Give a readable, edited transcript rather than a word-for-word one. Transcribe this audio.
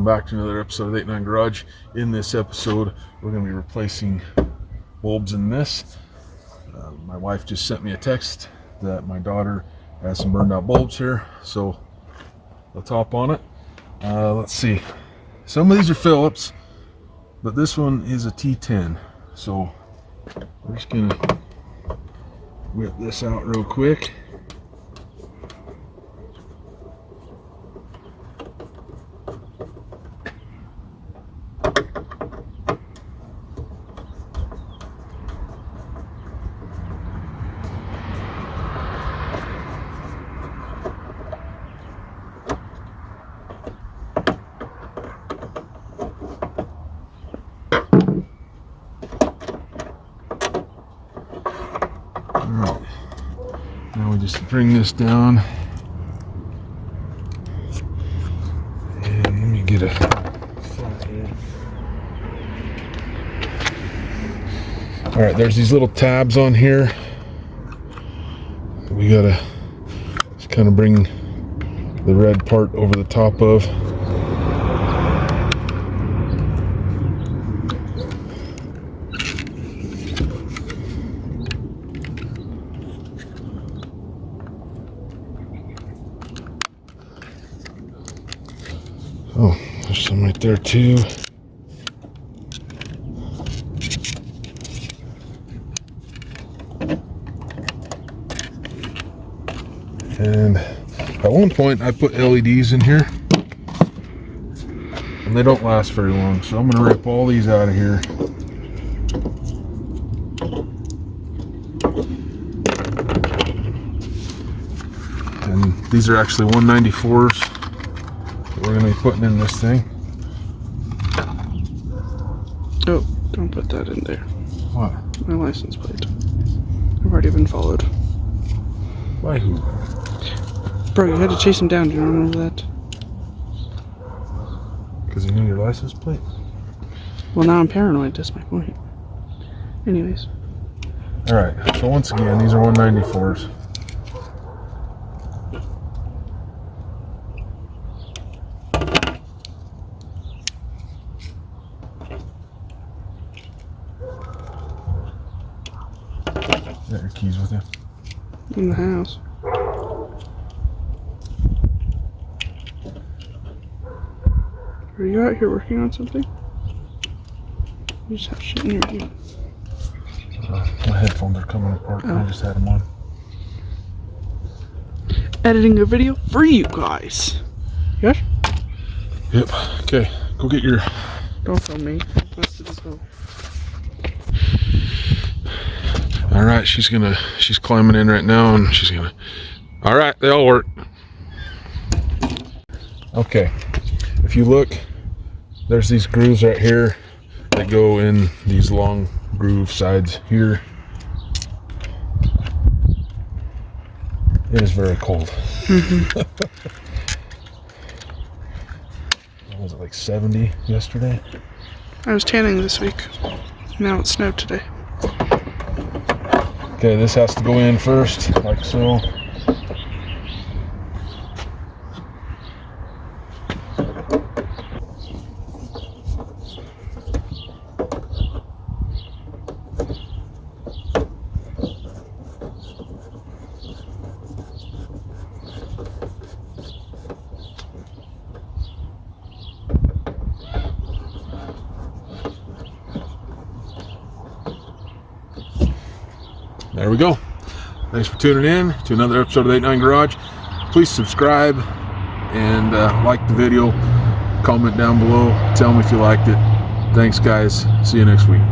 back to another episode of 89 Garage. In this episode, we're going to be replacing bulbs in this. My wife just sent me a text that my daughter has some burned out bulbs here, so let's hop on it. Let's see. Some of these are Phillips, but this one is a T10. So we're just going to whip this out real quick. Alright, now we just bring this down, and let me get a flathead. Alright, there's these little tabs on here. We gotta just kind of bring the red part over the top of. Oh, there's some right there too. And at one point I put LEDs in here and they don't last very long, so I'm going to rip all these out of here. And these are actually 194s. We're going to be putting in this thing. Oh, don't put that in there. What? My license plate. I've already been followed. By who? Bro, you had to chase him down. Do you remember that? Because he knew your license plate? Well, now I'm paranoid. That's my point. Anyways. Alright, so once again, these are 194s. You got your keys with you? In the house. Are you out here working on something? You just have shit in your ear. My headphones are coming apart. Oh. I just had them on. Editing a video for you guys. Yes? Yep. Okay, go get your... Don't film me. That's it as well. Alright, she's climbing in right now and she's gonna... Alright, they all work. Okay, if you look, there's these grooves right here that go in these long groove sides here. It is very cold. Mm-hmm. What was it, like 70 yesterday? I was tanning this week. Now it snowed today. Okay, this has to go in first, like so. There we go. Thanks for tuning in to another episode of 89 Garage. Please subscribe and like the video. Comment down below. Tell me if you liked it. Thanks, guys. See you next week.